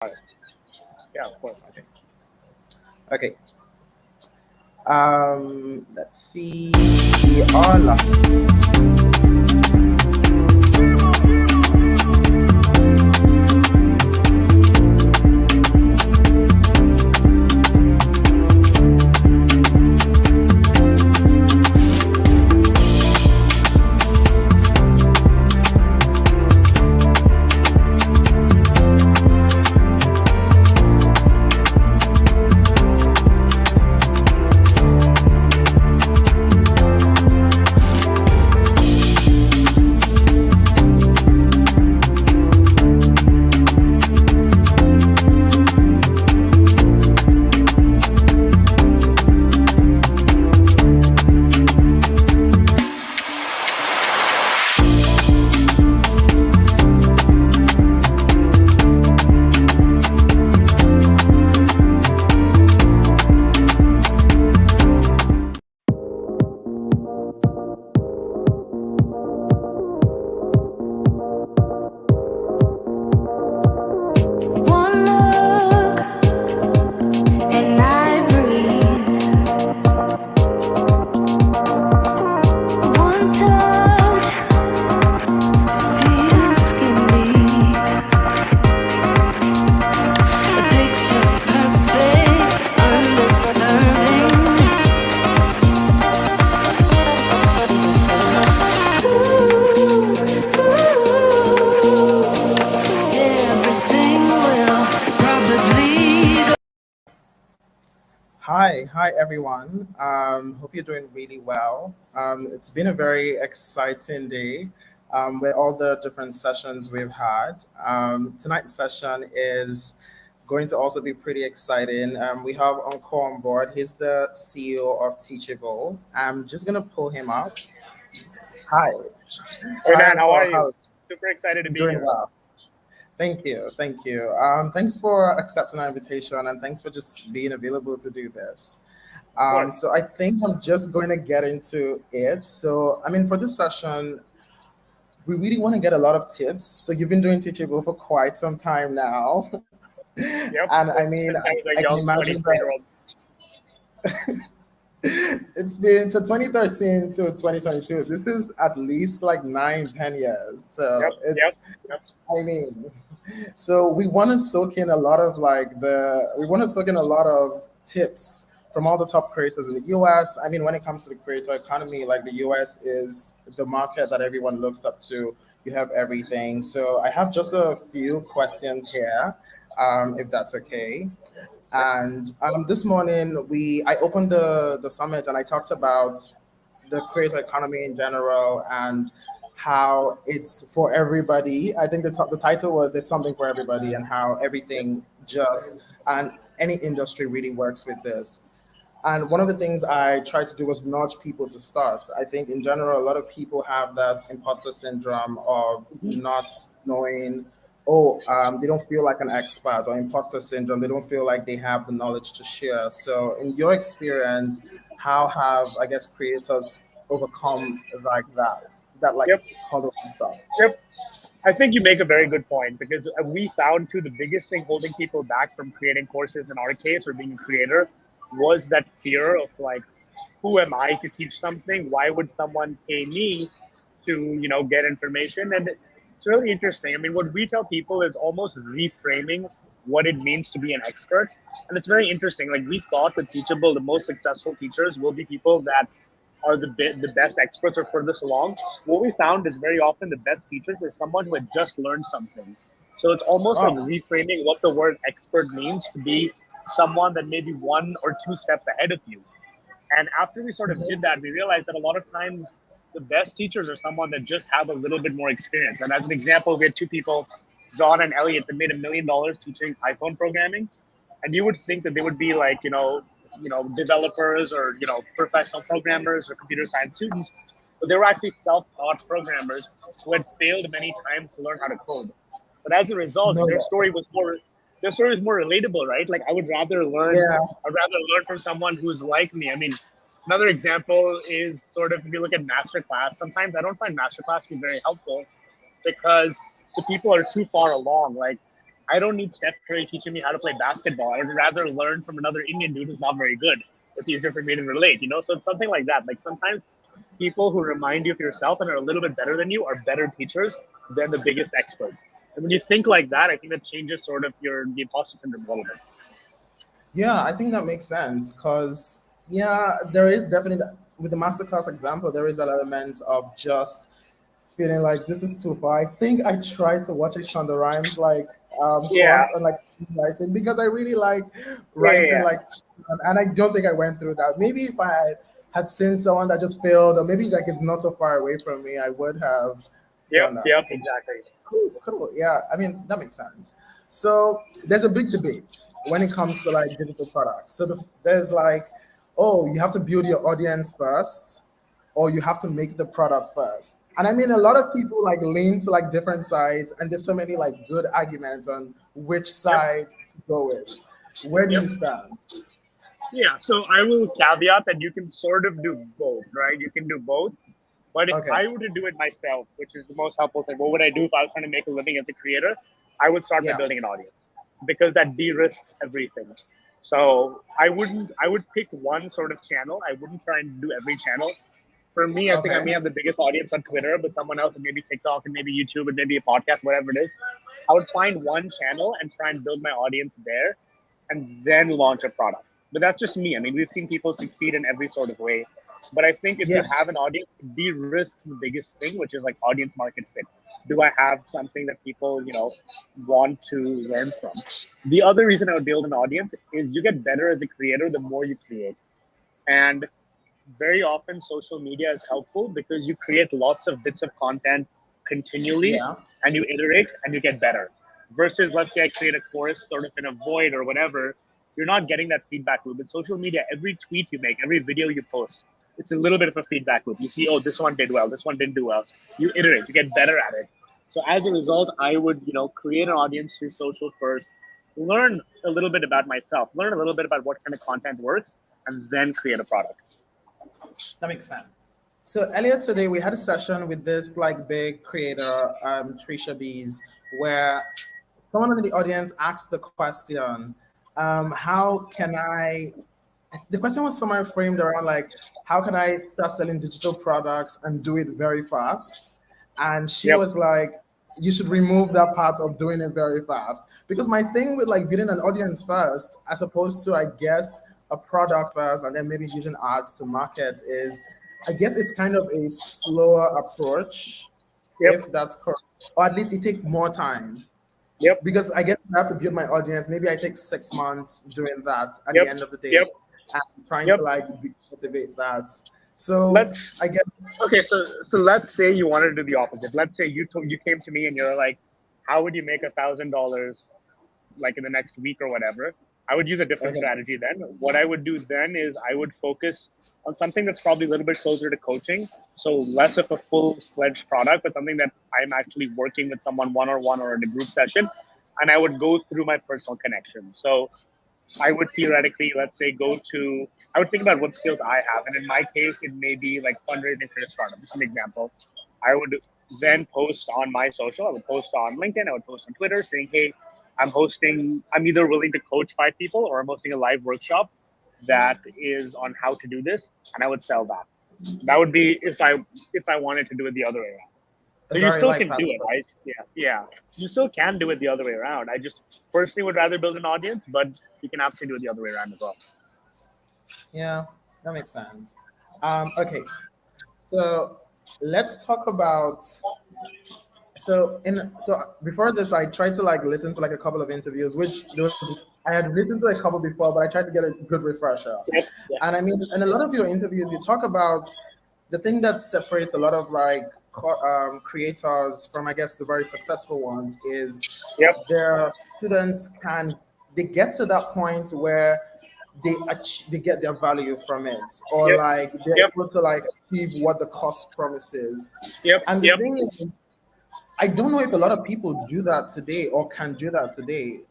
Yeah, of course. Okay. Let's see. Hola. One look and I breathe. One touch feels skin deep. A picture perfect, underserving. Everything will probably go. Hi everyone. Hope you're doing really well. It's been a very exciting day with all the different sessions we've had. Tonight's session is going to also be pretty exciting. We have Ankur on board. He's the CEO of Teachable. I'm just gonna pull him up. Hi, Hey hi man, how are Ankur. you? How Super excited to you be doing? here. Well. Thank you. Thank you. Thanks for accepting our invitation and thanks for just being available to do this. Of course. So I think I'm just going to get into it. So, I mean, for this session, we really want to get a lot of tips. So you've been doing Teachable for quite some time now. Yep. And I mean, Since I was a I can young imagine 23-year-old. it's been so 2013 to 2022. This is at least like 9, 10 years. Yep, So yep, it's, yep. I mean, so we want to soak in a lot of we want to soak in a lot of tips from all the top creators in the US. I mean, when it comes to the creator economy, like the US is the market that everyone looks up to. You have everything. So I have just a few questions here, if that's okay. Sure. And this morning I opened the summit and I talked about the creator economy in general and how it's for everybody. I think the title was "There's something for everybody" and how Yep, everything just and any industry really works with this. And one of the things I tried to do was nudge people to start. I think in general, a lot of people have that imposter syndrome of not knowing, they don't feel like an expert, or imposter syndrome. They don't feel like they have the knowledge to share. So, in your experience, how have, I guess, creators overcome like that like yep, huddle and stuff? yep. I think you make a very good point because we found too the biggest thing holding people back from creating courses in our case or being a creator was that fear of like, who am I to teach something? Why would someone pay me to, get information? And it's really interesting. I mean, what we tell people is almost reframing what it means to be an expert. And it's very interesting. Like we thought with Teachable, the most successful teachers will be people that are the best experts or furthest along. What we found is very often the best teachers is someone who had just learned something. So it's almost like Oh, reframing what the word expert means to be someone that may be one or two steps ahead of you. And after we sort of did that, we realized that a lot of times the best teachers are someone that just have a little bit more experience. And as an example, we had two people, John and Elliot, that made $1 million teaching iPhone programming. And you would think that they would be like, developers or, professional programmers or computer science students, but they were actually self-taught programmers who had failed many times to learn how to code. But as a result, no way. their story was more relatable, right? Like Yeah. I'd rather learn from someone who's like me. I mean, another example is sort of if you look at masterclass. Sometimes I don't find masterclass to be very helpful because the people are too far along. Like I don't need Steph Curry teaching me how to play basketball. I would rather learn from another Indian dude who's not very good. It's easier for me to relate, you know? So it's something like that. Like sometimes people who remind you of yourself and are a little bit better than you are better teachers than the biggest experts. And when you think like that, I think that changes sort of the imposter syndrome a little bit. Yeah, I think that makes sense because yeah, there is definitely with the masterclass example, there is that element of just feeling like this is too far. I think I tried to watch a Shonda Rhimes Yeah, course on like screenwriting because I really like yeah, yeah, writing yeah. like, and I don't think I went through that. Maybe if I had seen someone that just failed, or maybe like it's not so far away from me, I would have Yep, done that. yep, Okay, exactly. cool, cool. Yeah, I mean that makes sense. So there's a big debate when it comes to like digital products. So there's like, oh, you have to build your audience first, or you have to make the product first. And I mean, a lot of people like lean to like different sides, and there's so many like good arguments on which Yep, side to go with. Where do yep. you stand? Yeah, so I will caveat that you can sort of do both, right? You can do both. But if Okay. I were to do it myself, which is the most helpful thing, what would I do if I was trying to make a living as a creator? I would start by Yeah. building an audience because that de-risks everything. So I would pick one sort of channel. I wouldn't try and do every channel. For me, I think I Okay. may have the biggest audience on Twitter, but someone else, and maybe TikTok and maybe YouTube and maybe a podcast, whatever it is. I would find one channel and try and build my audience there and then launch a product. But that's just me. I mean, we've seen people succeed in every sort of way. But I think if you Yes. have an audience, it de-risks the biggest thing, which is like audience market fit. Do I have something that people, want to learn from? The other reason I would build an audience is you get better as a creator the more you create. And very often social media is helpful because you create lots of bits of content continually Yeah. and you iterate and you get better. Versus, let's say I create a course sort of in a void or whatever, you're not getting that feedback loop. In social media, every tweet you make, every video you post, it's a little bit of a feedback loop. You see, oh, this one did well, this one didn't do well. You iterate, you get better at it. So as a result, I would, create an audience through social first, learn a little bit about myself, learn a little bit about what kind of content works, and then create a product. That makes sense. So earlier today we had a session with this like big creator, Trisha Bees, where someone in the audience asked the question, how can I the question was somewhere framed around like how can I start selling digital products and do it very fast? And she Yep. was like, you should remove that part of doing it very fast. Because my thing with like building an audience first, as opposed to I guess a product first and then maybe using ads to market is I guess it's kind of a slower approach, Yep. if that's correct. Or at least it takes more time Yep. because I guess I have to build my audience. Maybe I take 6 months doing that at the Yep. end of the day Yep. and trying to Yep. like cultivate that. So Let's I guess Okay, so let's say you wanted to do the opposite. Let's say you came to me and you're like, how would you make $1,000 like in the next week or whatever? I would use a different okay, strategy then. What I would do then is I would focus on something that's probably a little bit closer to coaching. So less of a full-fledged product, but something that I'm actually working with someone one-on-one or in a group session. And I would go through my personal connections. So I would theoretically, let's say, I would think about what skills I have. And in my case, it may be like fundraising for a startup. Just an example. I would then post on my social. I would post on LinkedIn. I would post on Twitter saying, hey, I'm either willing to coach 5 people or I'm hosting a live workshop that is on how to do this. And I would sell that. That would be if I wanted to do it the other way around. a So you very still like can do fast it, right? approach. Yeah, yeah. You still can do it the other way around. I just personally would rather build an audience, but you can absolutely do it the other way around as well. Yeah, that makes sense. Okay, so let's talk about so before this I tried to like listen to like a couple of interviews which there was I had listened to a couple before but I tried to get a good refresher. Yep, yeah, And I mean in a lot of your interviews you talk about the thing that separates a lot of like creators from I guess the very successful ones is yep, their students can they get to that point where they get their value from it or yep, like they're yep, able to like achieve what the cost promises. yep, And the yep. thing is I don't know if a lot of people do that today or can do that today.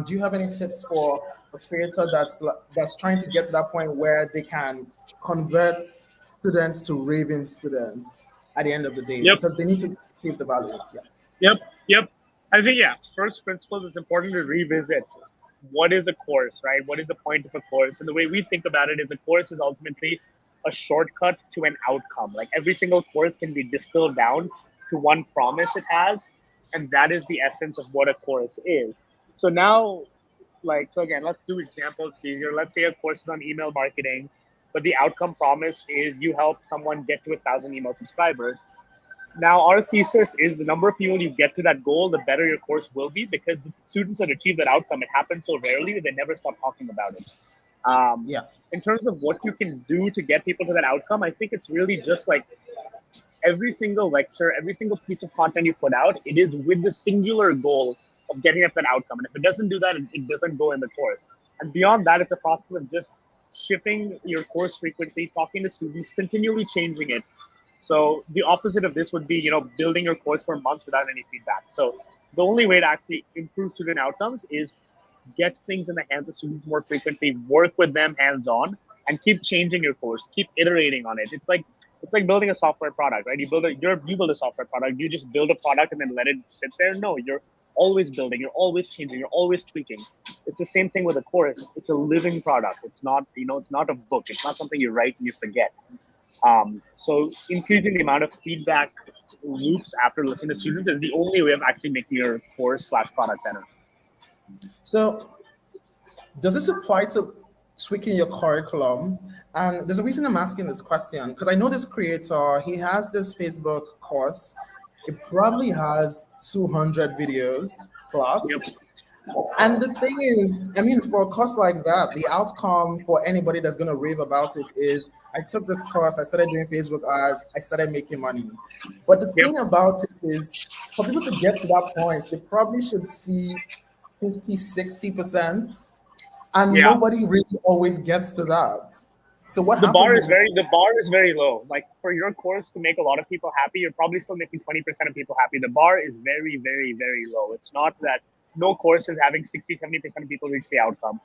Do you have any tips for a creator that's trying to get to that point where they can convert students to raving students at the end of the day Yep. because they need to keep the value? Yeah. Yep, yep. I think, yeah, first principles, it's important to revisit what is a course, right? What is the point of a course? And the way we think about it is a course is ultimately a shortcut to an outcome. Like every single course can be distilled down to one promise it has, and that is the essence of what a course is. So now, so again, let's do examples easier. Let's say a course is on email marketing, but the outcome promised is you help someone get to 1,000 email subscribers. Now, our thesis is the number of people you get to that goal, the better your course will be, because the students that achieve that outcome, it happens so rarely that they never stop talking about it. Um, Yeah. in terms of what you can do to get people to that outcome, I think it's really just like every single lecture, every single piece of content you put out, it is with the singular goal of getting at that outcome. And if it doesn't do that, it doesn't go in the course. And beyond that, it's a process of just shipping your course frequently, talking to students, continually changing it. So the opposite of this would be, building your course for months without any feedback. So the only way to actually improve student outcomes is get things in the hands of students more frequently, work with them hands-on, and keep changing your course, keep iterating on it. It's like building a software product, right? You build a software product. You just build a product and then let it sit there. No, you're always building, you're always changing, you're always tweaking. It's the same thing with a course. It's a living product. It's not a book. It's not something you write and you forget. So increasing the amount of feedback loops after listening to students is the only way of actually making your course/product better. So does this apply to tweaking your curriculum? And there's a reason I'm asking this question because I know this creator, he has this Facebook course. It probably has 200 videos plus. Yep. And the thing is, I mean, for a course like that, the outcome for anybody that's going to rave about it is I took this course, I started doing Facebook ads, I started making money. But the Yep. thing about it is, for people to get to that point, they probably should see 50, 60%. And Yeah. nobody really always gets to that. So what The bar happens is in this? very low. Like for your course to make a lot of people happy, you're probably still making 20% of people happy. The bar is very, very, very low. It's not that no course is having 60, 70% of people reach the outcome.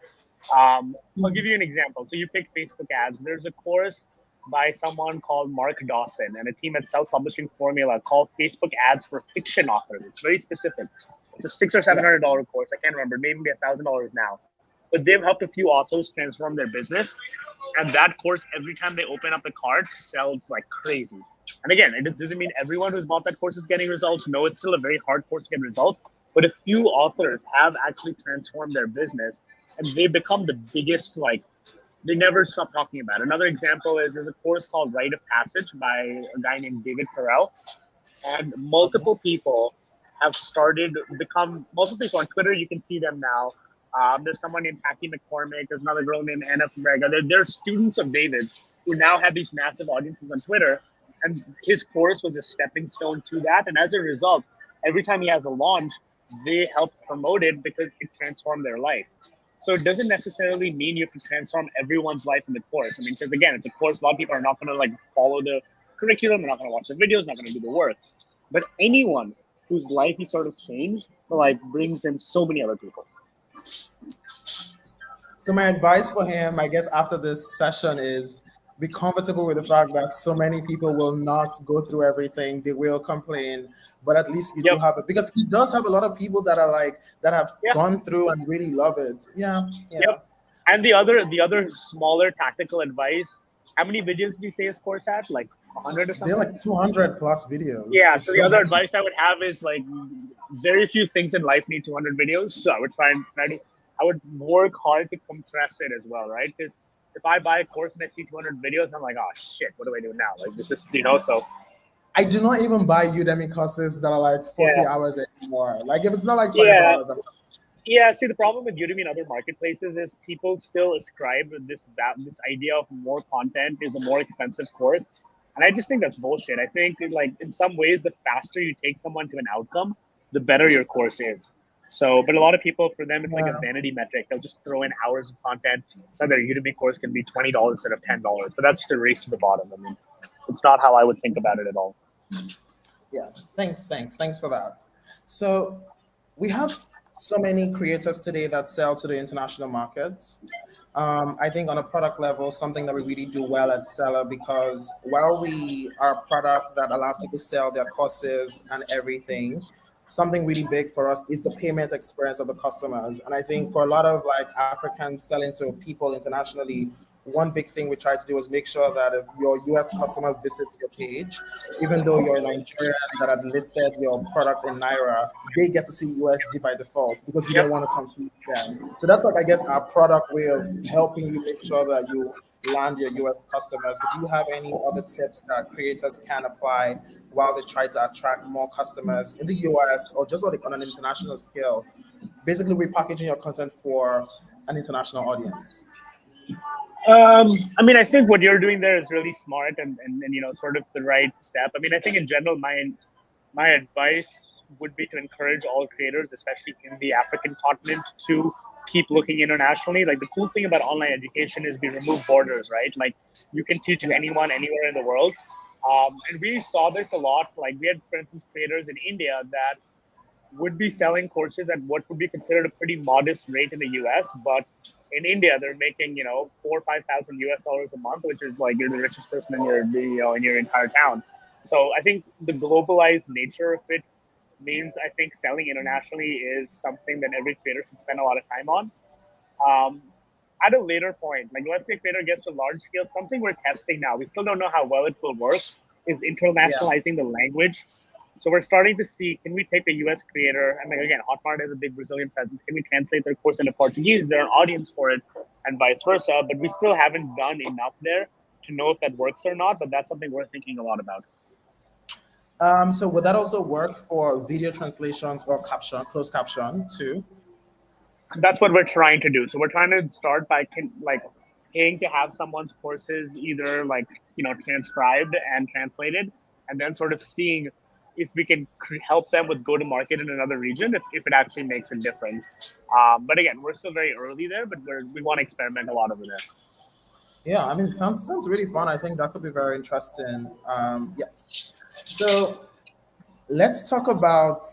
I'll give you an example. So you pick Facebook ads. There's a course by someone called Mark Dawson and a team at Self Publishing Formula called Facebook Ads for Fiction Authors. It's very specific. It's a $600 or $700 course. I can't remember, maybe $1,000 now. But they've helped a few authors transform their business. And that course, every time they open up the cart, sells like crazy. And again, it doesn't mean everyone who's bought that course is getting results. No, it's still a very hard course to get results. But a few authors have actually transformed their business and they become the biggest, they never stop talking about it. Another example is there's a course called Rite of Passage by a guy named David Carell. And multiple people have multiple people on Twitter, you can see them now. There's someone named Patty McCormick. There's another girl named Anna from Rega. They're students of David's who now have these massive audiences on Twitter. And his course was a stepping stone to that. And as a result, every time he has a launch, they help promote it because it transformed their life. So it doesn't necessarily mean you have to transform everyone's life in the course. I mean, because again, it's a course. A lot of people are not going to follow the curriculum. They're not going to watch the videos. Not going to do the work. But anyone whose life he sort of changed, brings in so many other people. So my advice for him, I guess, after this session is be comfortable with the fact that so many people will not go through everything. They will complain, but at least you do have it because he does have a lot of people that are that have gone through and really love it. Yeah. Yep. And the other smaller tactical advice. How many videos did you say his course had? 100 or something? They're 200 plus videos. Yeah. It's So the other advice I would have is very few things in life need 200 videos. So I would I would work hard to compress it as well, right? Because if I buy a course and I see 200 videos, I'm like, oh shit, what do I do now? This is, so. I do not even buy Udemy courses that are 40 hours anymore. If it's not $5, Yeah, see, the problem with Udemy and other marketplaces is people still ascribe this idea of more content is a more expensive course. And I just think that's bullshit. I think in some ways, the faster you take someone to an outcome, the better your course is. So, but a lot of people, for them, it's like a vanity metric. They'll just throw in hours of content. So their Udemy course can be $20 instead of $10. But that's just a race to the bottom. I mean, it's not how I would think about it at all. Yeah, thanks for that. So we have so many creators today that sell to the international markets. I think on a product level, something that we really do well at Selar, because while we are a product that allows people to sell their courses and everything, something really big for us is the payment experience of the customers. And I think for a lot of like Africans selling to people internationally, one big thing we try to do is make sure that if your US customer visits your page, even though you're a Nigerian that had listed your product in Naira, they get to see USD by default because you Yep. don't want to confuse them. So that's like, I guess, our product way of helping you make sure that you land your US customers. But do you have any other tips that creators can apply while they try to attract more customers in the US or just like on an international scale? Basically, repackaging your content for an international audience. I mean, I think what you're doing there is really smart and sort of the right step. I mean, I think in general, my advice would be to encourage all creators, especially in the African continent, to keep looking internationally. Like the cool thing about online education is we remove borders, right? Like you can teach Yeah. anyone anywhere in the world. And we saw this a lot. Like we had, for instance, creators in India that would be selling courses at what would be considered a pretty modest rate in the US, but in India they're making 4 or 5 thousand US dollars a month, which is like you're the richest person in your in your entire town. So I think the globalized nature of it means I think selling internationally is something that every creator should spend a lot of time on. Um, at a later point, like let's say a creator gets to large scale, something we're testing now, we still don't know how well it will work, is Yeah. internationalizing the language. So we're starting to see, can we take a US creator, and like again, Hotmart has a big Brazilian presence, can we translate their course into Portuguese? Is there an audience for it? And vice versa. But we still haven't done enough there to know if that works or not. But that's something we're thinking a lot about. So would that also work for video translations or caption, closed caption too? That's what we're trying to do. So we're trying to start by like paying to have someone's courses either like transcribed and translated, and then sort of seeing if we can help them with go to market in another region if it actually makes a difference. But again, we're still very early there, but we want to experiment a lot over there. Yeah, I mean, it sounds really fun. I think that could be very interesting. Yeah. So let's talk about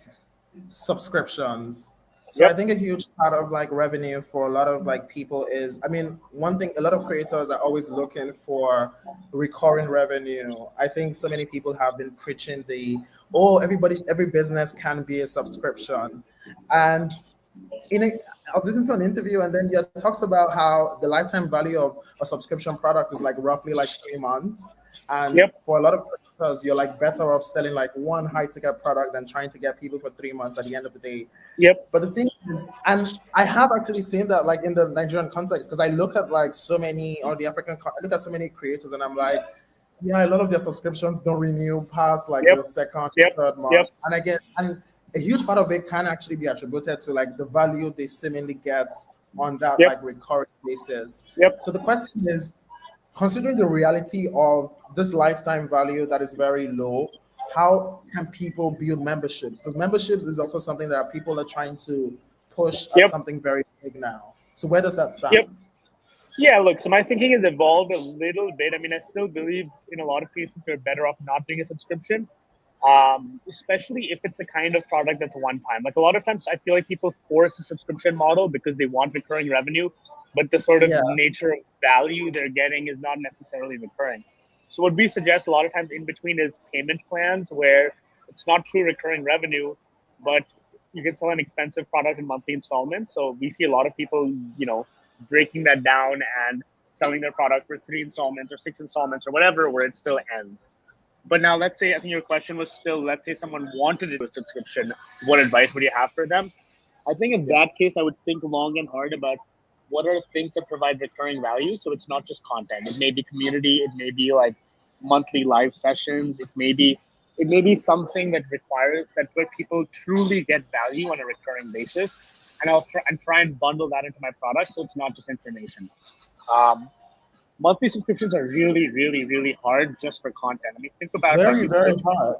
subscriptions. So I Yep. think a huge part of like revenue for a lot of like people is, I mean, one thing, a lot of creators are always looking for recurring revenue. I think so many people have been preaching every business can be a subscription. And I was listening to an interview and then you talked about how the lifetime value of a subscription product is like roughly like 3 months. And Yep. for a lot of creators, you're like better off selling like one high ticket product than trying to get people for 3 months at the end of the day. Yep. But the thing is, and I have actually seen that like in the Nigerian context, because I look at like so many, or the I look at so many creators and I'm like, yeah, a lot of their subscriptions don't renew past like Yep. the second, Yep. third Yep. month. And I guess, and a huge part of it can actually be attributed to like the value they seemingly get on that Yep. like recurring basis. Yep. So the question is, considering the reality of this lifetime value that is very low, how can people build memberships? Because memberships is also something that people are trying to push as Yep. something very big now. So where does that Yep. stand? Yeah, look, so my thinking has evolved a little bit. I mean, I still believe in a lot of cases they're better off not doing a subscription, especially if it's the kind of product that's one time. Like a lot of times, I feel like people force a subscription model because they want recurring revenue, but the sort of Yeah, nature of value they're getting is not necessarily recurring. So, what we suggest a lot of times in between is payment plans where it's not true recurring revenue, but you can sell an expensive product in monthly installments. So, we see a lot of people, breaking that down and selling their product for 3 installments or 6 installments or whatever, where it still ends. But now, let's say, I think your question was still, let's say someone wanted to do a subscription, what advice would you have for them? I think in yeah, that case, I would think long and hard about what are the things that provide recurring value. So it's not just content. It may be community. It may be like monthly live sessions. It may be something that requires that where people truly get value on a recurring basis. And I'll try and bundle that into my product so it's not just information. Um, Monthly subscriptions are really, really, really hard just for content. I mean, think about like very, very hard.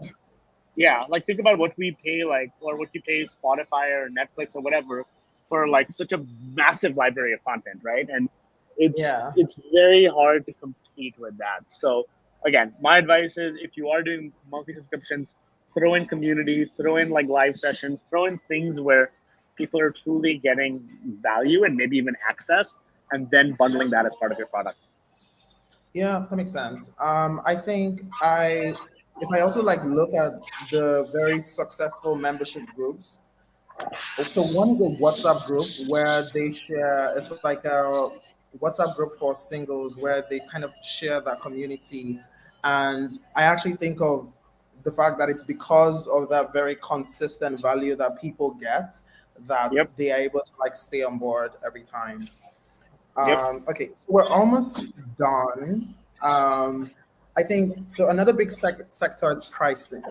yeah, like think about what we pay like or what you pay Spotify or Netflix or whatever for like such a massive library of content, right? And it's Yeah. it's very hard to compete with that. So again, my advice is if you are doing monthly subscriptions, throw in community, throw in like live sessions, throw in things where people are truly getting value and maybe even access, and then bundling that as part of your product. Yeah, that makes sense. I think I if I also like look at the very successful membership groups, so one is a WhatsApp group where they share. It's like a WhatsApp group for singles where they kind of share that community, and I actually think of the fact that it's because of that very consistent value that people get that Yep. they are able to like stay on board every time. Yep. Okay, so we're almost done. I think so. Another big sector is pricing.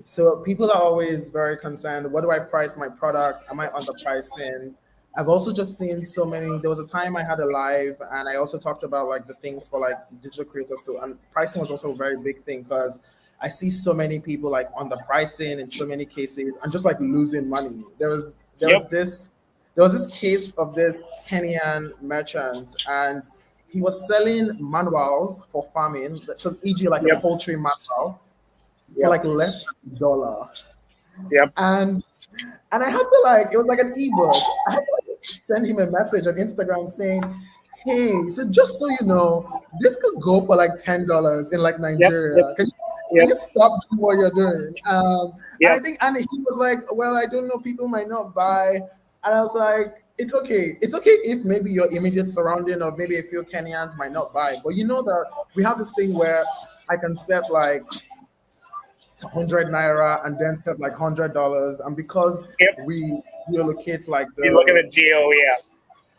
So people are always very concerned. What do I price my product? Am I underpricing? I've also just seen so many. There was a time I had a live, and I also talked about like the things for like digital creators too. And pricing was also a very big thing because I see so many people like underpricing in so many cases and just like losing money. Yep. There was this case of this Kenyan merchant, and he was selling manuals for farming. So, e.g., like a Yep. poultry manual for Yep. like less than $1. Yep. And I had to like, it was like an ebook. I had to like send him a message on Instagram saying, "Hey," he said, "just so you know, this could go for like $10 in like Yep. Yep. Nigeria. Can Yep. you stop doing what you're doing?" And I Yep. think, and he was like, "Well, I don't know, people might not buy." And I was like, "It's okay. It's okay if maybe your immediate surrounding or maybe a few Kenyans might not buy, but you know that we have this thing where I can set like 100 naira and then set like $100, and because Yep. we relocate like You look at the the geo. Yeah.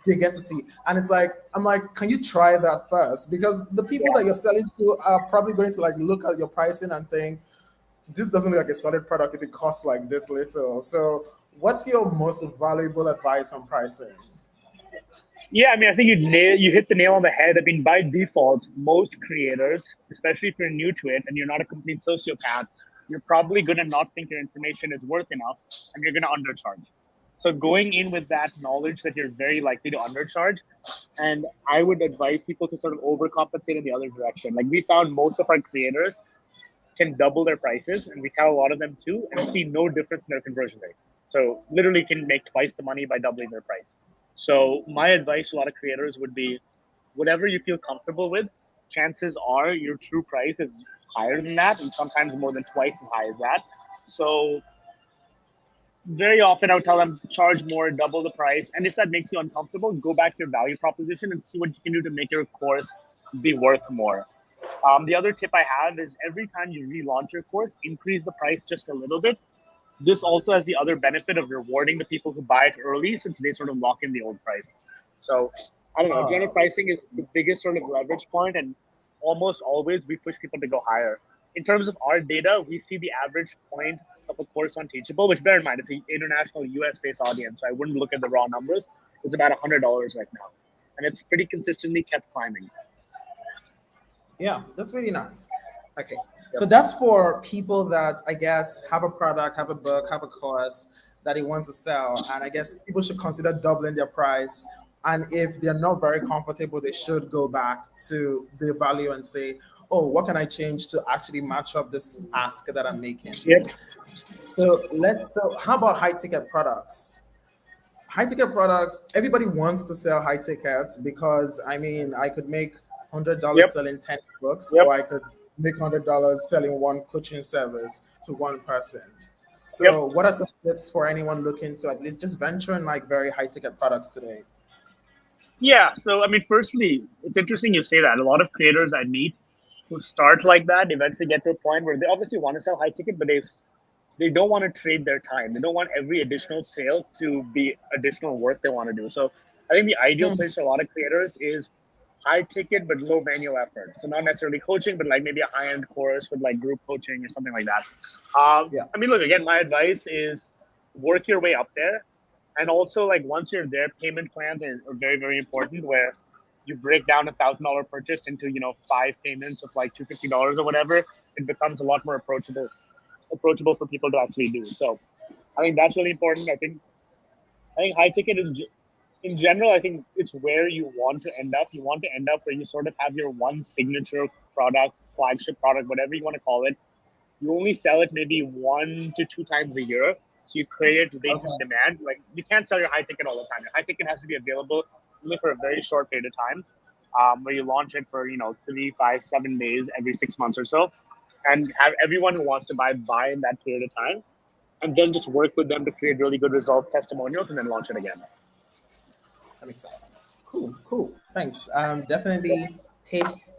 they get to see, and it's like I'm like, can you try that first? Because the people that Yeah. you're selling to are probably going to like look at your pricing and think this doesn't look like a solid product if it costs like this little. So what's your most valuable advice on pricing? Yeah, I mean, I think you hit the nail on the head. I mean, by default, most creators, especially if you're new to it and you're not a complete sociopath, you're probably gonna not think your information is worth enough, and you're gonna undercharge. So going in with that knowledge that you're very likely to undercharge, and I would advise people to sort of overcompensate in the other direction. Like we found most of our creators can double their prices, and we tell a lot of them too, and see no difference in their conversion rate. So literally can make twice the money by doubling their price. So my advice to a lot of creators would be, whatever you feel comfortable with, chances are your true price is higher than that, and sometimes more than twice as high as that. So very often I would tell them charge more, double the price, and if that makes you uncomfortable, go back to your value proposition and see what you can do to make your course be worth more. The other tip I have is every time you relaunch your course, increase the price just a little bit. This also has the other benefit of rewarding the people who buy it early, since they sort of lock in the old price. So I don't know. General Oh, pricing is the biggest sort of leverage point, and almost always we push people to go higher. In terms of our data, we see the average point of a course on Teachable, which bear in mind it's an international US based audience, so I wouldn't look at the raw numbers. It's about $100 right now, and it's pretty consistently kept climbing. yeah, that's really nice. Okay. Yep. So that's for people that I guess have a product, have a book, have a course that they want to sell. And I guess people should consider doubling their price. And if they're not very comfortable, they should go back to the value and say, "Oh, what can I change to actually match up this ask that I'm making?" Yep. So how about high ticket products? High ticket products, everybody wants to sell high tickets because I mean, I could make $100 Yep. selling 10 books, or Yep. I could make $100 selling one coaching service to one person. Yep. So, what are some tips for anyone looking to at least just venture in like very high ticket products today? Yeah. So, I mean, firstly, it's interesting you say that. A lot of creators I meet who start like that eventually get to a point where they obviously want to sell high ticket, but they don't want to trade their time. They don't want every additional sale to be additional work they want to do. So, I think the ideal Hmm, place for a lot of creators is high ticket but low manual effort. So, not necessarily coaching, but like maybe a high end course with like group coaching or something like that. yeah. I mean, look, again, my advice is work your way up there, and also like once you're there, payment plans are very very important, where you break down $1,000 purchase into five payments of like $250 or whatever. It becomes a lot more approachable for people to actually do. So I think that's really important. I think high ticket in general, I think it's where you want to end up. You want to end up where you sort of have your one signature product, flagship product, whatever you want to call it. You only sell it maybe 1 to 2 times a year. So you create latent Okay. demand. Like you can't sell your high ticket all the time. Your high ticket has to be available only for a very short period of time, where you launch it for 3, 5, 7 days every 6 months or so. and have everyone who wants to buy in that period of time, and then just work with them to create really good results, testimonials, and then launch it again. That makes sense. Cool, cool. Thanks. Definitely pace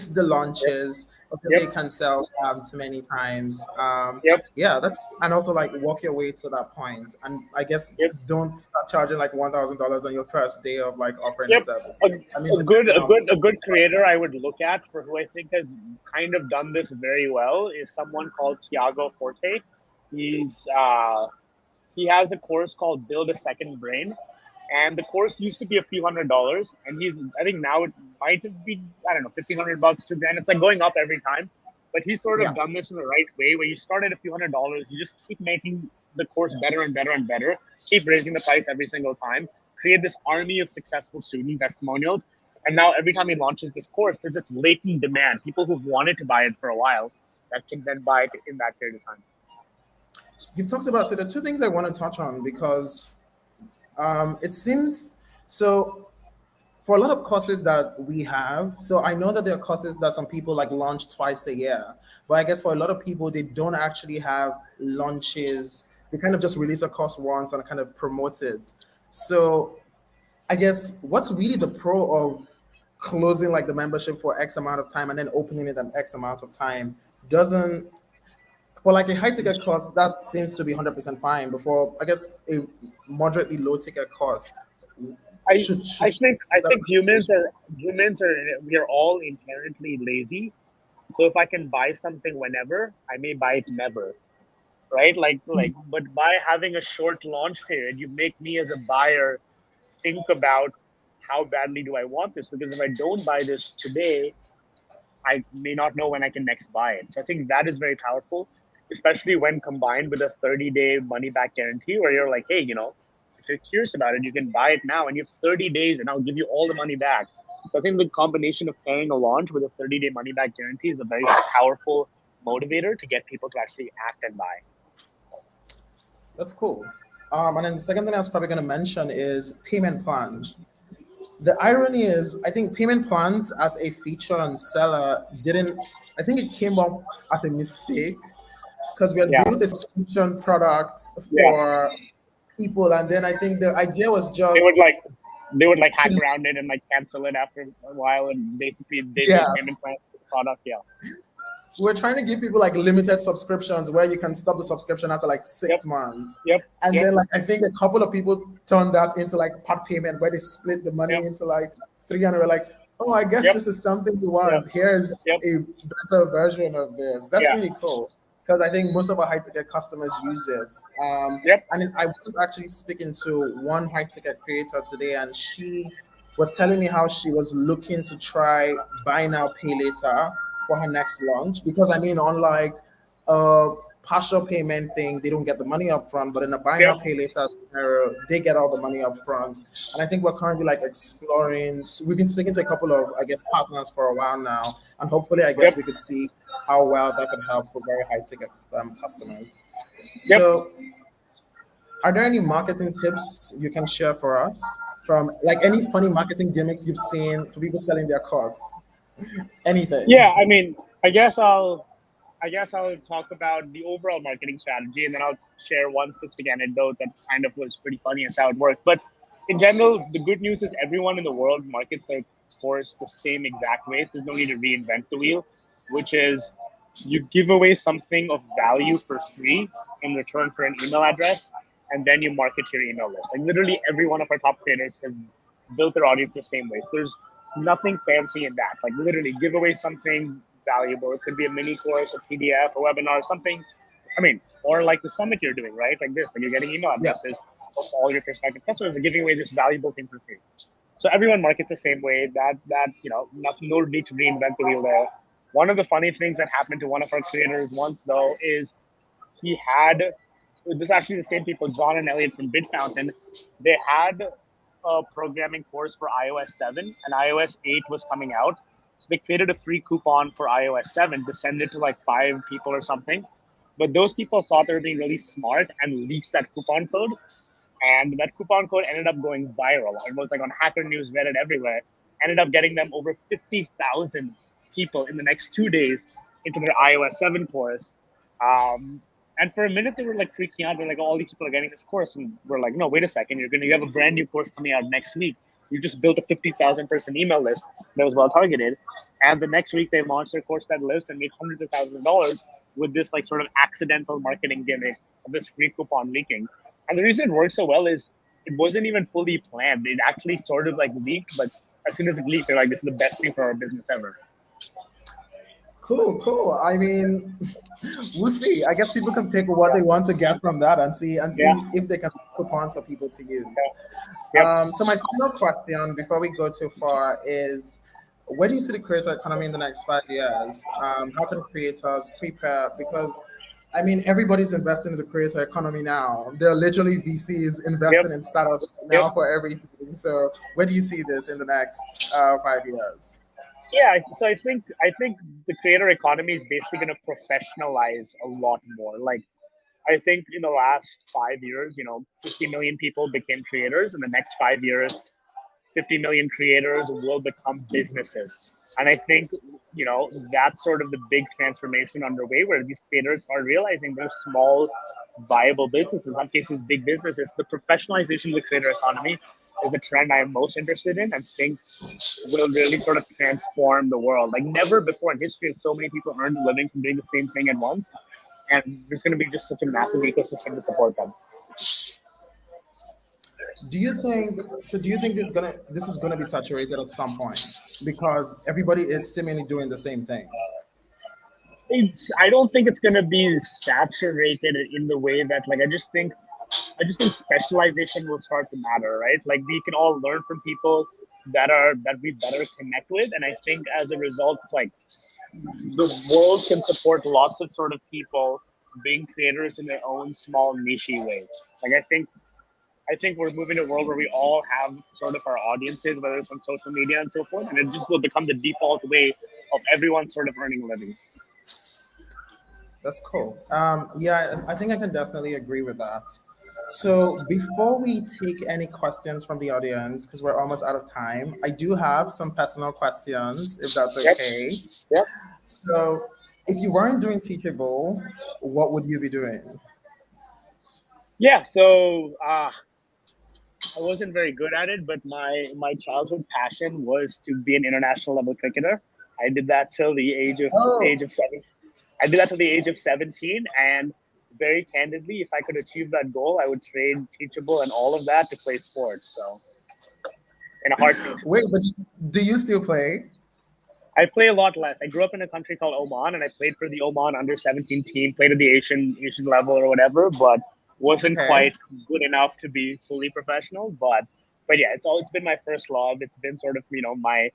the launches. Yep, Obviously, you can sell too many times. yep, Yeah, that's and also like walk your way to that point. And I guess yep. don't start charging like $1,000 on your first day of like offering a Yep, service. a, I mean, a good depending a on good a good creator I would look at for who I think has kind of done this very well is someone called Tiago Forte. He's he has a course called Build a Second Brain, and the course used to be a few $100s, and he's I think now it might have been I don't know $1,500 to grand. It's like going up every time, but he's sort of yeah. done this in the right way where you start at a few $100s, you just keep making the course better and better and better, keep raising the price every single time, create this army of successful student testimonials, and now every time he launches this course, there's this latent demand, people who've wanted to buy it for a while that can then buy it in that period of time. You've talked about so the two things I want to touch on because it seems so for a lot of courses that we have, so I know that there are courses that some people like launch twice a year, but I guess for a lot of people, they don't actually have launches. They kind of just release a course once and kind of promote it. So I guess what's really the pro of closing like the membership for X amount of time and then opening it at X amount of time doesn't for like a high ticket cost that seems to be 100% fine. Before I guess a moderately low ticket cost I should I think is I that think humans are we are all inherently lazy. So if I can buy something whenever, I may buy it never, right? But by having a short launch period, you make me as a buyer think about how badly do I want this? Because if I don't buy this today, I may not know when I can next buy it. So I think that is very powerful, especially when combined with a 30-day money back guarantee where you're like, hey, if you're curious about it, you can buy it now and you have 30 days and I'll give you all the money back. So I think the combination of pairing a launch with a 30-day money back guarantee is a very powerful motivator to get people to actually act and buy. That's cool. And then the second thing I was probably going to mention is payment plans. The irony is, I think payment plans as a feature on Seller didn't, I think it came up as a mistake because we had Yeah. built a subscription product Yeah. for people. And then I think the idea was They just would like they would like hack to, around it and like cancel it after a while and basically they make yes, payment plans for the product. Yeah. we're trying to give people like limited subscriptions where you can stop the subscription after like Yep. 6 months. Yep. And Yep. then like I think a couple of people turned that into like part payment where they split the money Yep. into like 300. We're like, oh, I guess Yep. this is something you Yep. want. Here's Yep. a better version of this. That's Yeah. really cool because I think most of our high ticket customers use it. Yep. And I was actually speaking to one high ticket creator today, and she was telling me how she was looking to try buy now, pay later for her next launch. Because I mean, unlike a partial payment thing, they don't get the money up front, but in a buy now, Yep. pay later scenario, they get all the money up front. And I think we're currently like exploring. So we've been speaking to a couple of, I guess, partners for a while now, and hopefully, I guess Yep. we could see how well that could help for very high ticket customers. Yep. So, are there any marketing tips you can share for us from like any funny marketing gimmicks you've seen for people selling their course? Yeah. Anything? I mean, I guess I'll talk about the overall marketing strategy, and then I'll share one specific anecdote that kind of was pretty funny as how it worked. But in general, the good news is everyone in the world markets their course the same exact ways. There's no need to reinvent the wheel, which is you give away something of value for free in return for an email address, and then you market your email list. Like literally every one of our top creators has built their audience the same way. So there's nothing fancy in that. Like literally give away something valuable. It could be a mini course, a PDF, a webinar, something. I mean, or like the summit you're doing, right? Like this, when you're getting email Yeah. addresses of all your prospective customers, are giving away this valuable thing for free. So everyone markets the same way. Nothing, no need to reinvent the wheel there. One of the funny things that happened to one of our creators once, though, is he had this is actually the same people, John and Elliot from BitFountain. They had a programming course for iOS 7, and iOS 8 was coming out. So they created a free coupon for iOS 7 to send it to like 5 people or something. But those people thought they were being really smart and leaked that coupon code. And that coupon code ended up going viral. It was like on Hacker News, Reddit, everywhere. Ended up getting them over 50,000 people in the next 2 days into their iOS 7 course. And for a minute, they were like freaking out. They're like, oh, all these people are getting this course. And we're like, no, wait a second. You have a brand new course coming out next week. You just built a 50,000 person email list that was well targeted. And the next week, they launched their course that list and made hundreds of thousands of dollars with this like sort of accidental marketing gimmick of this free coupon leaking. And the reason it worked so well is it wasn't even fully planned. It actually sort of like leaked, but as soon as it leaked, they're like, this is the best thing for our business ever. Cool, cool. I mean, we'll see. I guess people can pick what they want to get from that and see Yeah. if they can coupons for people to use. Yep. So my final question before we go too far is, where do you see the creator economy in the next 5 years? How can creators prepare? Because I mean, everybody's investing in the creator economy now. There are literally VCs investing in startups now for everything. So where do you see this in the next 5 years? Yeah, so I think the creator economy is basically going to professionalize a lot more. Like I think in the last 5 years, 50 million people became creators. In the next 5 years, 50 million creators will become businesses. And I think, that's sort of the big transformation underway where these creators are realizing they're small, viable businesses, in some cases, big businesses. The professionalization of the creator economy is a trend I am most interested in and think will really sort of transform the world. Like never before in history have so many people earned a living from doing the same thing at once. And there's going to be just such a massive ecosystem to support them. Do you think so? Do you think this is gonna be saturated at some point because everybody is seemingly doing the same thing? I don't think it's going to be saturated in the way that like I just think specialization will start to matter, right? Like we can all learn from people that we better connect with, and I think as a result, like the world can support lots of sort of people being creators in their own small niche way. Like I think we're moving to a world where we all have sort of our audiences, whether it's on social media and so forth, and it just will become the default way of everyone sort of earning a living. That's cool. Yeah, I think I can definitely agree with that. So before we take any questions from the audience, because we're almost out of time, I do have some personal questions, if that's Yep. okay. Yep. So if you weren't doing Teachable, what would you be doing? Yeah. So I wasn't very good at it, but my childhood passion was to be an international level cricketer. I did that till the age Oh, of 17. I did that till the age of 17, and very candidly, if I could achieve that goal, I would trade Teachable and all of that to play sports. So in a heartbeat. wait, but do you still play? I play a lot less. I grew up in a country called Oman, and I played for the Oman under 17 team. Played at the Asian level or whatever, but wasn't Okay. quite good enough to be fully professional. But yeah, it's been my first love. It's been sort of my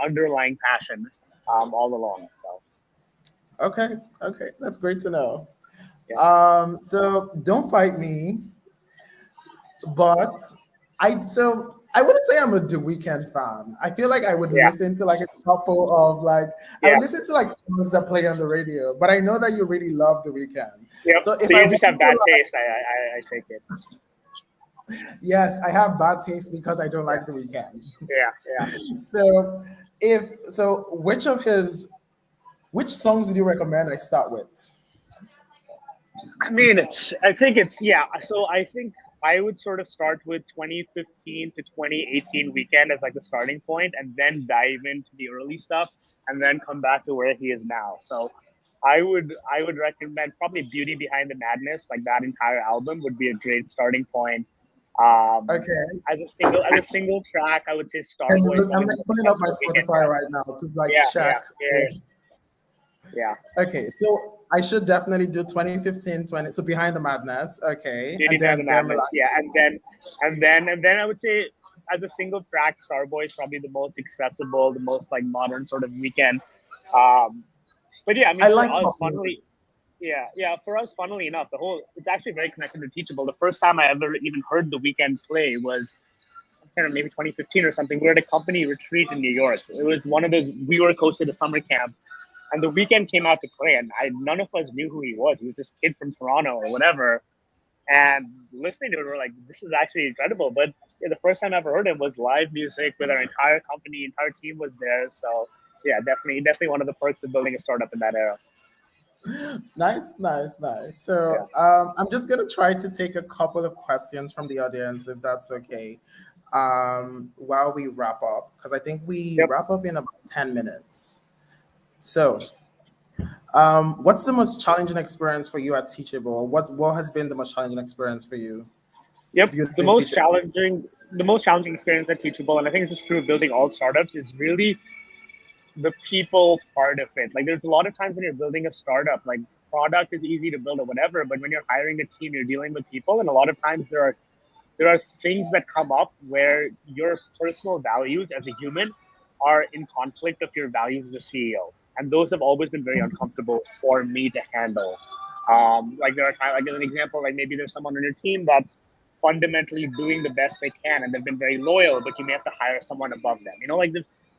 underlying passion all along. So Okay. Okay. That's great to know. yeah, So don't fight me, but I wouldn't say I'm a The Weeknd fan. I feel like I would yeah, listen to like a couple of like I yeah, would listen to like songs that play on the radio, but I know that you really love The Weeknd. yep. So if So I you just have want to bad like, taste. I take it. yes, I have bad taste because I don't Yeah, like The Weeknd. yeah, yeah. So which songs do you recommend I start with? I mean, I think it's yeah. So I think I would sort of start with 2015 to 2018 weekend as like the starting point, and then dive into the early stuff, and then come back to where he is now. So I would recommend probably Beauty Behind the Madness, like that entire album would be a great starting point. Um, Okay. as a single track, I would say And Starboy is I'm probably the like most pulling up my successful weekend Spotify track. right now to like Yeah, yeah, check yeah, which. yeah. Okay, so I should definitely do 2015, 20. So Behind the Madness. Okay, Beauty and Behind the then Bear Madness. Milan. Yeah, and then I would say as a single track, Starboy is probably the most accessible, the most like modern sort of weekend. Um, but yeah, I mean I for like us, pop music. funnily enough, the whole it's actually very connected to Teachable. The first time I ever even heard the weekend play was I can't remember, maybe 2015 or something. We were at a company retreat in New York. It was one of those we were hosted a summer camp, and the weekend came out to play, and none of us knew who he was. He was this kid from Toronto or whatever, and listening to it, we're like, this is actually incredible. But yeah, the first time I ever heard him was live music with our entire company, entire team was there. So yeah, definitely one of the perks of building a startup in that era. Nice, nice, nice. Yeah. So I'm just gonna try to take a couple of questions from the audience, if that's okay, while we wrap up, because I think we Yep. wrap up in about 10 minutes. So, what's the most challenging experience for you at Teachable? What has been the most challenging experience for you Yep. The building most Teachable? challenging, the most challenging experience at Teachable, and I think this is true of building all startups, is really the people part of it. Like, there's a lot of times when you're building a startup, like product is easy to build or whatever, but when you're hiring a team, you're dealing with people, and a lot of times there are things that come up where your personal values as a human are in conflict of your values as a CEO, and those have always been very uncomfortable for me to handle. Like there are times, like as an example, like maybe there's someone on your team that's fundamentally doing the best they can, and they've been very loyal, but you may have to hire someone above them. Like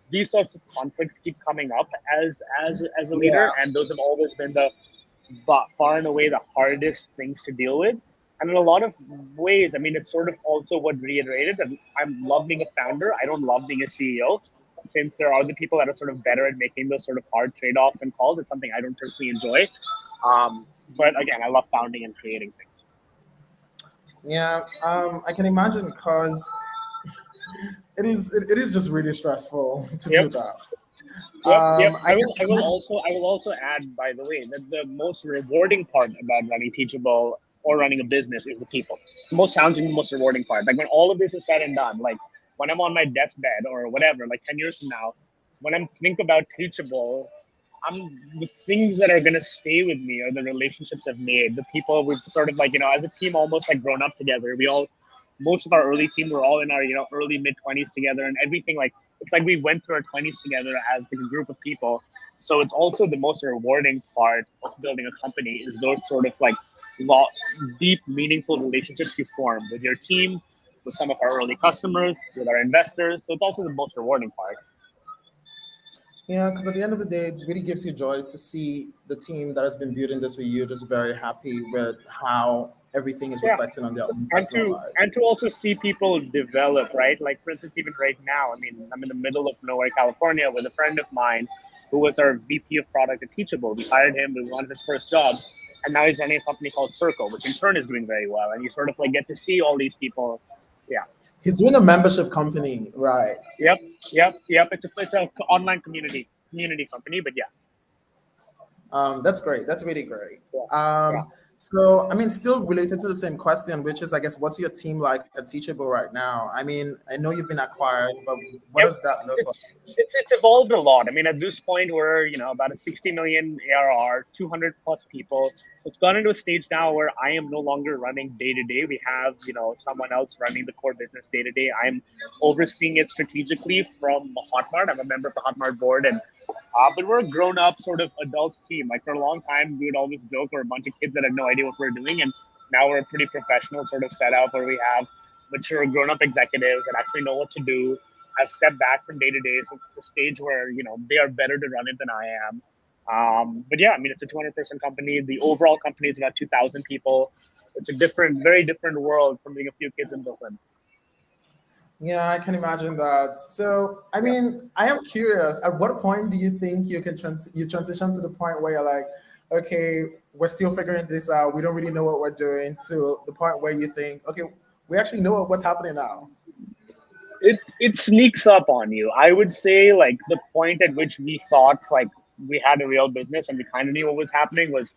these sorts of conflicts keep coming up as a leader, Yeah, and those have always been the far and away the hardest things to deal with. And in a lot of ways, I mean, it's sort of also what reiterated that I love being a founder. I don't love being a CEO, since there are the people that are sort of better at making those sort of hard trade offs and calls. It's something I don't personally enjoy. But again, I love founding and creating things. yeah. I can imagine because it is just really stressful to do Yep. that. Yep. I guess I the will next. also add, by the way, that the most rewarding part about running Teachable or running a business is the people. It's the most challenging, the most rewarding part. Like when all of this is said and done, like when I'm on my deathbed or whatever, like 10 years from now, when I'm think about Teachable, the things that are gonna stay with me are the relationships I've made, the people we've sort of like, as a team almost like grown up together. We all Most of our early team were all in our early mid 20s together, and everything like it's like we went through our 20s together as like a group of people. So it's also the most rewarding part of building a company is those sort of like lo- deep, meaningful relationships you form with your team, with some of our early customers, with our investors. So it's also the most rewarding part. Yeah, because at the end of the day, it really gives you joy to see the team that has been building this with you just very happy with how everything is Yeah. reflecting on their own and personal to life. and to also see people develop, right? Like for instance, even right now, I mean, I'm in the middle of nowhere, California, with a friend of mine who was our VP of product at Teachable. We hired him; it was one of his first jobs, and now he's running a company called Circle, which in turn is doing very well. And you sort of like get to see all these people. Yeah. He's doing a membership company, right? Yep. Yep. It's a online community company, but yeah. That's great. That's really great. Yeah. Yeah. So, I mean, still related to the same question, which is, I guess, what's your team like at Teachable right now? I mean, I know you've been acquired, but what Yep. does that look like? It's evolved a lot. I mean, at this point, we're about a 60 million ARR, 200 plus people. It's gone into a stage now where I am no longer running day to day. We have someone else running the core business day to day. I'm overseeing it strategically from Hotmart. I'm a member of the Hotmart board, and but we're a grown up sort of adult team. Like for a long time, we would always joke we're a bunch of kids that had no idea what we're doing, and now we're a pretty professional sort of setup where we have mature grown up executives that actually know what to do. I've stepped back from day to day, so it's the stage where they are better to run it than I am. But yeah, I mean, it's a 200-person company. The overall company is about 2,000 people. It's a very different world from being a few kids in Brooklyn. Yeah, I can imagine that. So, I Yeah. mean, I am curious. At what point do you think you transition to the point where you're like, okay, we're still figuring this out. We don't really know what we're doing. To the point where you think, okay, we actually know what's happening now. It sneaks up on you. I would say like the point at which we thought like we had a real business and we kind of knew what was happening was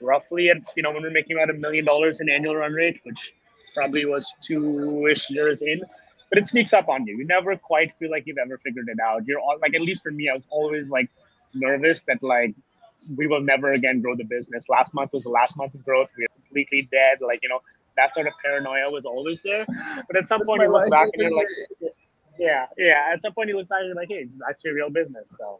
roughly at when we are making about $1 million in annual run rate, which probably was 2-ish years in. But it sneaks up on you. You never quite feel like you've ever figured it out. You're all like, at least for me, I was always like nervous that like we will never again grow the business. Last month was the last month of growth. We are completely dead. Like that sort of paranoia was always there. But at some That's point, my you look life back and every you're like, day. yeah, yeah. At some point, you look back and you're like, hey, it's actually a real business. So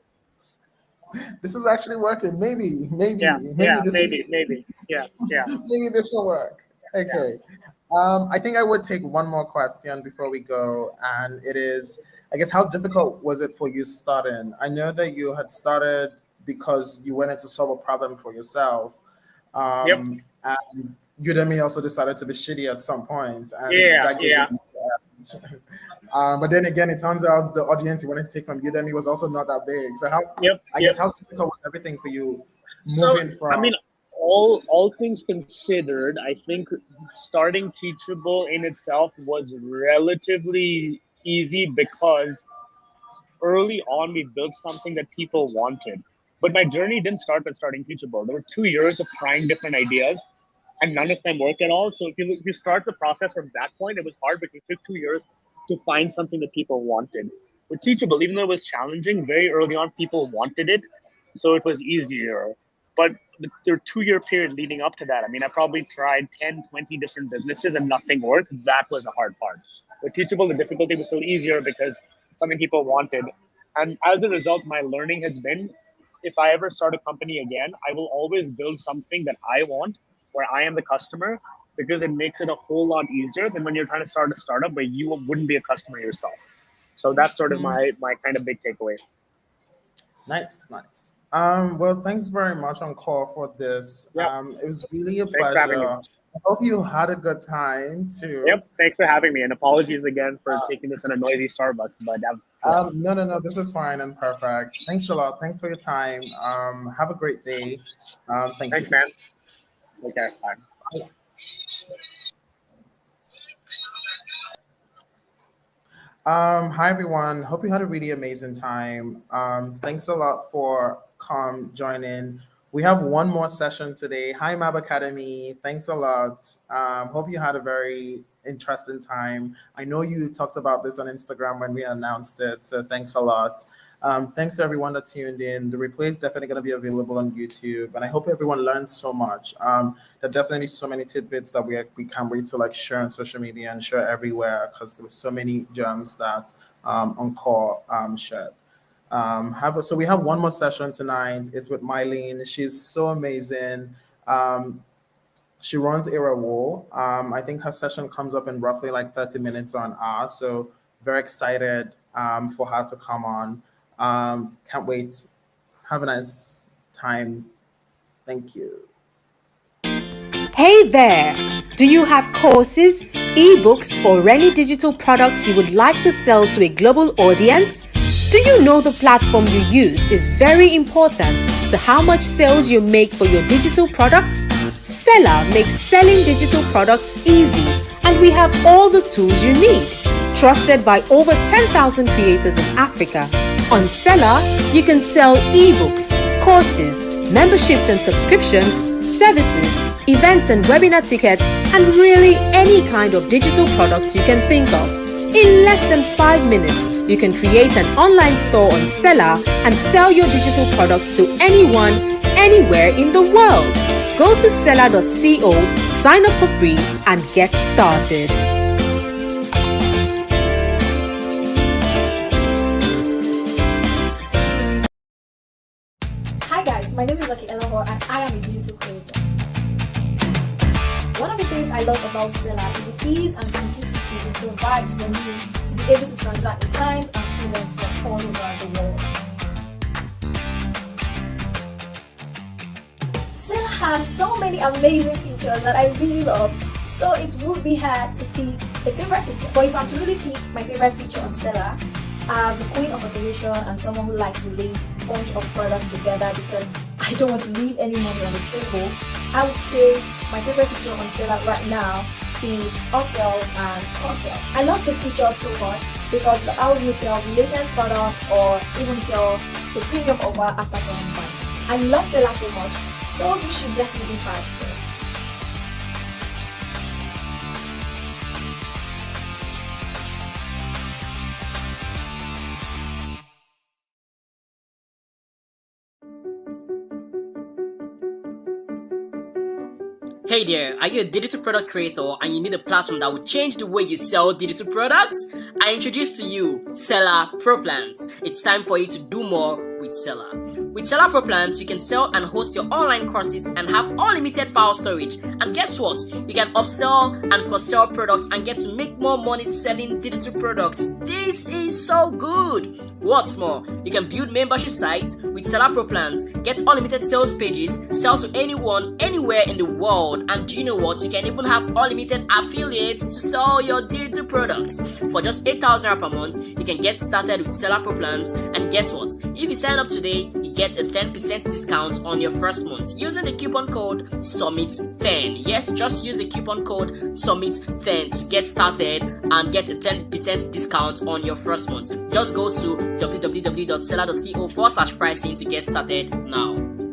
This is actually working. Maybe, yeah, maybe, maybe yeah, this is maybe, yeah, yeah, maybe this will work. yeah. Okay. I think I would take one more question before we go, and it is, I guess, how difficult was it for you starting? I know that you had started because you wanted to solve a problem for yourself, Yep. and Udemy also decided to be shitty at some point, and Yeah, that gave you. yeah. But then again, it turns out the audience you wanted to take from Udemy was also not that big. So how, Yep, I yep. guess, how difficult was everything for you So, moving I from? mean, all things considered, I think starting Teachable in itself was relatively easy because early on we built something that people wanted. But my journey didn't start with starting Teachable. There were 2 years of trying different ideas, and none of them worked at all. So if you start the process from that point, it was hard because it took 2 years to find something that people wanted. With Teachable, even though it was challenging, very early on people wanted it, so it was easier. But the 2 year period leading up to that, I mean, I probably tried 10, 20 different businesses and nothing worked. That was the hard part. With Teachable, the difficulty was still easier because something people wanted. And as a result, my learning has been if I ever start a company again, I will always build something that I want, where I am the customer, because it makes it a whole lot easier than when you're trying to start a startup where you wouldn't be a customer yourself. So that's sort of my kind of big takeaway. Nice, nice. Well, thanks very much, Encore, for this. Yeah. It was really a Thanks for having me. pleasure. I hope you had a good time too. Yep. Thanks for having me. And apologies again for taking this in a noisy Starbucks. But No, no, no. This is fine and perfect. Thanks a lot. Thanks for your time. Have a great day. Thanks, man. Okay. Bye. Hi everyone. Hope you had a really amazing time. Thanks a lot for joining. We have one more session today. Hi Mab Academy. Thanks a lot. Hope you had a very interesting time. I know you talked about this on Instagram when we announced it, so thanks a lot. Thanks to everyone that tuned in. The replay is definitely going to be available on YouTube, and I hope everyone learned so much. There are definitely so many tidbits that we can't wait to like share on social media and share everywhere because there were so many gems that Encore shared. So we have one more session tonight. It's with Mylene. She's so amazing. She runs Era War. I think her session comes up in roughly like 30 minutes or an hour. So very excited for her to come on. Can't wait. Have a nice time. Thank you. Hey there! Do you have courses, ebooks, or any digital products you would like to sell to a global audience? Do you know the platform you use is very important to how much sales you make for your digital products? Selar makes selling digital products easy, and we have all the tools you need. Trusted by over 10,000 creators in Africa. On Selar, you can sell ebooks, courses, memberships and subscriptions, services, events and webinar tickets, and really any kind of digital product you can think of. In less than 5 minutes, you can create an online store on Selar and sell your digital products to anyone, anywhere in the world. Go to selar.co, sign up for free, and get started. Hi guys, my name is Lucky Elahor and I am a digital creator. One of the things I love about Selar is the ease and simplicity it provides for me to be able to transact with clients and students from all over the world. Selar has so many amazing features that I really love, so it would be hard to pick a favorite feature. But if I'm to really pick my favorite feature on Selar, as a queen of automation and someone who likes to lay a bunch of products together because I don't want to leave any money on the table, I would say my favorite feature on Selar right now is upsells and cross-sells. I love this feature so much because it allows you to sell related products or even sell the premium offer after someone buys. I love Selar so much, so you should definitely try it. Hey there, are you a digital product creator and you need a platform that will change the way you sell digital products? I introduce to you Selar Pro Plans. It's time for you to do more with Selar. With Selar Pro Plans, you can sell and host your online courses and have unlimited file storage. And guess what? You can upsell and cross-sell products and get to make more money selling digital products. This is so good! What's more, you can build membership sites with Selar Pro Plans, get unlimited sales pages, sell to anyone, anywhere in the world, and do you know what? You can even have unlimited affiliates to sell your digital products. For just 8,000 Naira per month, you can get started with Selar Pro Plans, and guess what? If you sign up today, you get a 10% discount on your first month using the coupon code SUMMIT10. Yes, just use the coupon code SUMMIT10 to get started and get a 10% discount on your first month. Just go to www.selar.co/pricing to get started now.